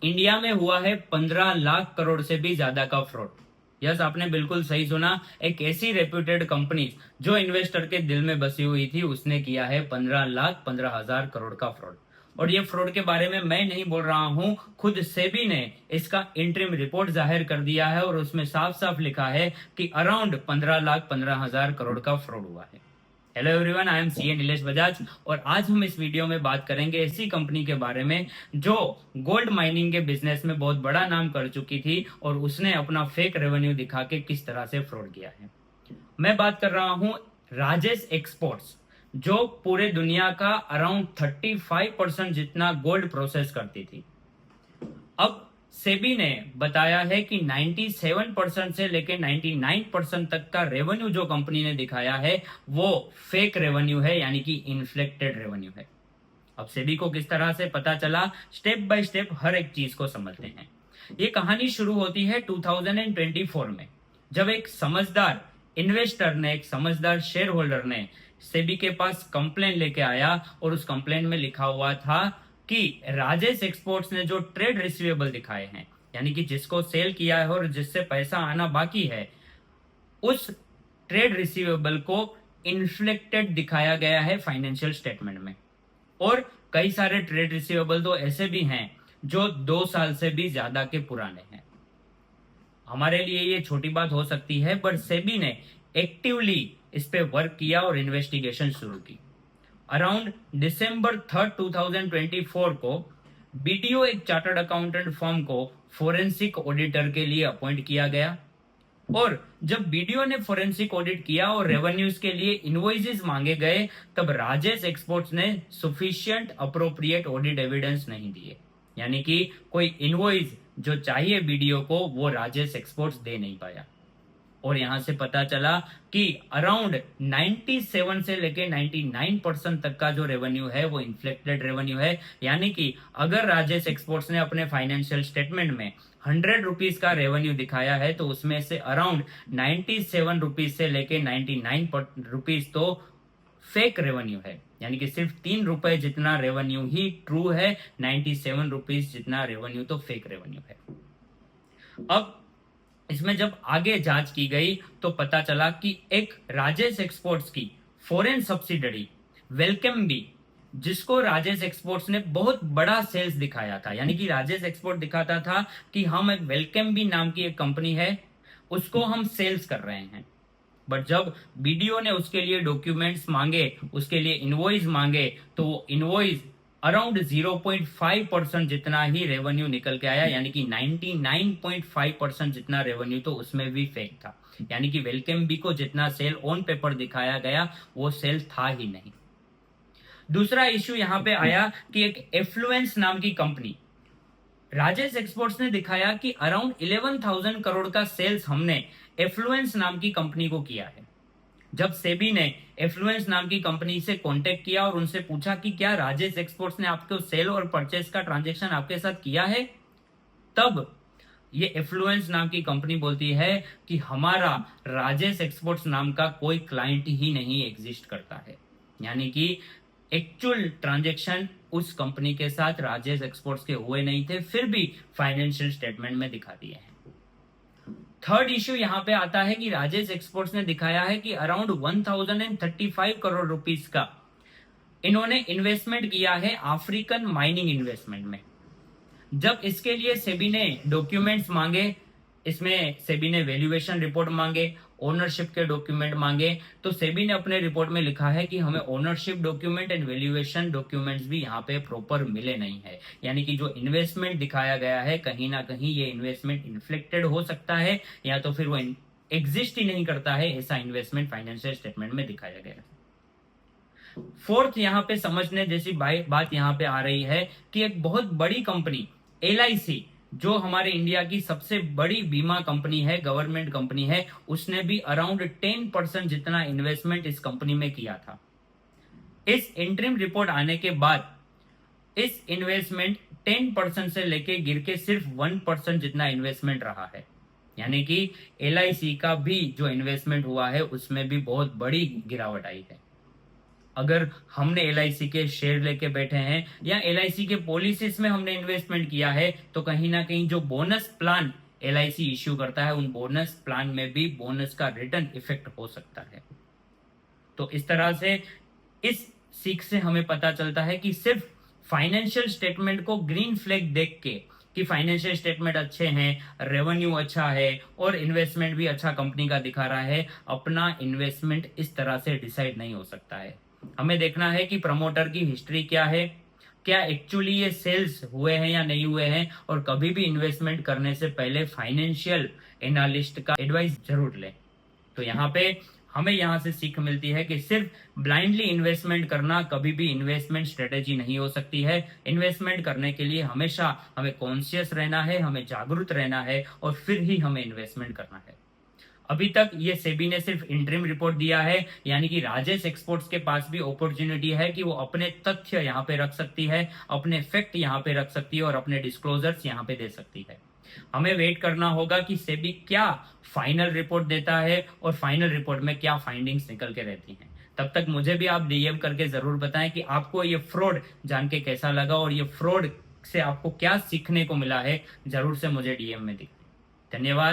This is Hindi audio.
इंडिया में हुआ है 15 लाख करोड़ से भी ज्यादा का फ्रॉड। यस, आपने बिल्कुल सही सुना। एक ऐसी रेप्यूटेड कंपनी जो इन्वेस्टर के दिल में बसी हुई थी, उसने किया है 15 लाख 15 हजार करोड़ का फ्रॉड। और ये फ्रॉड के बारे में मैं नहीं बोल रहा हूं, खुद सेबी ने इसका इंटरिम रिपोर्ट जाहिर कर दिया है और उसमें साफ साफ लिखा है कि अराउंड 15 लाख 15 हजार करोड़ का फ्रॉड हुआ है। Hello everyone, I am CA Nilesh Bajaj और आज हम इस वीडियो में बात करेंगे ऐसी कंपनी के बारे में जो गोल्ड माइनिंग के बिजनेस में बहुत बड़ा नाम कर चुकी थी और उसने अपना फेक रेवेन्यू दिखा के किस तरह से फ्रॉड किया है। मैं बात कर रहा हूं राजेश एक्सपोर्ट्स, जो पूरे दुनिया का अराउंड 35% जितना गोल्ड प्रोसेस करती थी। अब सेबी ने बताया है कि 97% से लेकर 99% तक का रेवेन्यू जो कंपनी ने दिखाया है वो फेक रेवेन्यू है, यानी कि इन्फ्लेक्टेड रेवेन्यू है। अब सेबी को किस तरह से पता चला, स्टेप बाय स्टेप हर एक चीज को समझते हैं। ये कहानी शुरू होती है 2024 में, जब एक समझदार इन्वेस्टर ने, एक समझदार शेयर होल्डर ने सेबी के पास कंप्लेन लेके आया और उस कंप्लेन में लिखा हुआ था कि राजेश एक्सपोर्ट्स ने जो ट्रेड रिसीवेबल दिखाए हैं, यानी कि जिसको सेल किया है और जिससे पैसा आना बाकी है, उस ट्रेड रिसीवेबल को इन्फ्लेक्टेड दिखाया गया है फाइनेंशियल स्टेटमेंट में। और कई सारे ट्रेड रिसीवेबल तो ऐसे भी हैं जो 2 साल से भी ज्यादा के पुराने हैं। हमारे लिए ये छोटी बात हो सकती है, पर सेबी ने एक्टिवली इस पे वर्क किया और इन्वेस्टिगेशन शुरू की। अराउंड December 3, 2024 को बीडीओ, एक चार्टर्ड अकाउंटेंट फर्म को फोरेंसिक ऑडिटर के लिए अपॉइंट किया गया। और जब बीडीओ ने फोरेंसिक ऑडिट किया और रेवेन्यूज के लिए इनवॉइसेस मांगे गए, तब राजेश एक्सपोर्ट्स ने सफिशिएंट अप्रोप्रिएट ऑडिट एविडेंस नहीं दिए, यानी कि कोई इनवॉइस जो चाहिए बीडीओ को वो राजेश एक्सपोर्ट्स दे नहीं पाया। और यहां से पता चला कि अराउंड 97 से लेके 99% तक का जो रेवेन्यू है वो इन्फ्लेक्टेड रेवेन्यू है। यानी कि अगर राजेश एक्सपोर्ट्स ने अपने फाइनेंशियल स्टेटमेंट में 100 रुपीज का रेवेन्यू दिखाया है, तो उसमें से अराउंड 97 रुपीज से लेके 99 रुपीज तो फेक रेवेन्यू है, यानी कि सिर्फ 3 रुपए जितना रेवेन्यू ही ट्रू है, 97 रुपीज जितना रेवेन्यू तो फेक रेवेन्यू है। अब इसमें जब आगे जांच की गई तो पता चला कि एक राजेश एक्सपोर्ट्स की फॉरेन सब्सिडरी वेलकम बी, जिसको राजेश एक्सपोर्ट्स ने बहुत बड़ा सेल्स दिखाया था, यानी कि राजेश एक्सपोर्ट दिखाता था कि हम एक वेलकम बी नाम की एक कंपनी है, उसको हम सेल्स कर रहे हैं। बट जब बीडीओ ने उसके लिए डॉक्यूमेंट्स मांगे, उसके लिए इनवॉइस मांगे, तो वो इनवॉइस अराउंड 0.5% जितना ही रेवेन्यू निकल के आया, यानी कि 99.5% जितना रेवेन्यू तो उसमें भी फेक था। यानी कि वेलकम बी को जितना सेल ऑन पेपर दिखाया गया वो सेल था ही नहीं। दूसरा इश्यू यहां पे आया कि एक एफ्लुएंस नाम की कंपनी, राजेश एक्सपोर्ट्स ने दिखाया कि अराउंड 11,000 करोड़ का सेल्स हमने एफ्लुएंस नाम की कंपनी को किया है। जब सेबी ने एफ्लुएंस नाम की कंपनी से कांटेक्ट किया और उनसे पूछा कि क्या राजेश एक्सपोर्ट्स ने आपको सेल और परचेस का ट्रांजैक्शन आपके साथ किया है, तब ये एफ्लुएंस नाम की कंपनी बोलती है कि हमारा राजेश एक्सपोर्ट्स नाम का कोई क्लाइंट ही नहीं एग्जिस्ट करता है। यानी कि एक्चुअल ट्रांजैक्शन उस कंपनी के साथ राजेश एक्सपोर्ट्स के हुए नहीं थे, फिर भी फाइनेंशियल स्टेटमेंट में दिखा दिए हैं। थर्ड इश्यू यहां पे आता है कि राजेश एक्सपोर्ट्स ने दिखाया है कि अराउंड 1035 करोड़ रुपीस का इन्होंने इन्वेस्टमेंट किया है अफ्रीकन माइनिंग इन्वेस्टमेंट में। जब इसके लिए सेबी ने डॉक्यूमेंट्स मांगे, इसमें सेबी ने वैल्यूएशन रिपोर्ट मांगे, ओनरशिप के डॉक्यूमेंट मांगे, तो सेबी ने अपने रिपोर्ट में लिखा है कि हमें ownership document and valuation documents भी यहाँ पे प्रॉपर मिले नहीं है। यानी कि जो इन्वेस्टमेंट दिखाया गया है, कहीं ना कहीं ये इन्वेस्टमेंट इन्फ्लेक्टेड हो सकता है, या तो फिर वो एग्जिस्ट ही नहीं करता है, ऐसा इन्वेस्टमेंट फाइनेंशियल स्टेटमेंट में दिखाया गया है। फोर्थ यहाँ पे समझने जैसी बात यहाँ पे आ रही है कि एक बहुत बड़ी कंपनी एलआईसी, जो हमारे इंडिया की सबसे बड़ी बीमा कंपनी है, गवर्नमेंट कंपनी है, उसने भी अराउंड 10% जितना इन्वेस्टमेंट इस कंपनी में किया था। इस इंटरिम रिपोर्ट आने के बाद इस इन्वेस्टमेंट 10% से लेके गिर के सिर्फ 1% जितना इन्वेस्टमेंट रहा है। यानी कि एलआईसी का भी जो इन्वेस्टमेंट हुआ है उसमें भी बहुत बड़ी गिरावट आई है। अगर हमने LIC के शेयर लेके बैठे हैं या LIC के पॉलिसीज में हमने इन्वेस्टमेंट किया है, तो कहीं ना कहीं जो बोनस प्लान LIC इश्यू करता है, उन बोनस प्लान में भी बोनस का रिटर्न इफेक्ट हो सकता है। तो इस तरह से इस सीख से हमें पता चलता है कि सिर्फ फाइनेंशियल स्टेटमेंट को ग्रीन फ्लैग देख के कि फाइनेंशियल स्टेटमेंट अच्छे हैं, रेवेन्यू अच्छा है और इन्वेस्टमेंट भी अच्छा कंपनी का दिखा रहा है, अपना इन्वेस्टमेंट इस तरह से डिसाइड नहीं हो सकता है। हमें देखना है कि प्रमोटर की हिस्ट्री क्या है, क्या एक्चुअली ये सेल्स हुए हैं या नहीं हुए हैं, और कभी भी इन्वेस्टमेंट करने से पहले फाइनेंशियल एनालिस्ट का एडवाइस जरूर लें। तो यहाँ पे हमें यहाँ से सीख मिलती है कि सिर्फ ब्लाइंडली इन्वेस्टमेंट करना कभी भी इन्वेस्टमेंट स्ट्रेटेजी नहीं हो सकती है। इन्वेस्टमेंट करने के लिए हमेशा हमें कॉन्शियस रहना है, हमें जागरूक रहना है और फिर ही हमें इन्वेस्टमेंट करना है। अभी तक ये सेबी ने सिर्फ इंटरिम रिपोर्ट दिया है, यानी कि राजेश एक्सपोर्ट्स के पास भी अपॉर्चुनिटी है कि वो अपने तथ्य यहाँ पे रख सकती है, अपने फैक्ट यहाँ पे रख सकती है और अपने डिस्क्लोजर्स यहाँ पे दे सकती है। हमें वेट करना होगा कि सेबी क्या फाइनल रिपोर्ट देता है और फाइनल रिपोर्ट में क्या फाइंडिंग्स निकल के रहती हैं। तब तक मुझे भी आप DM करके जरूर बताएं कि आपको ये फ्रॉड जान के कैसा लगा और ये फ्रॉड से आपको क्या सीखने को मिला है। जरूर से मुझे DM में दिखाएं। धन्यवाद।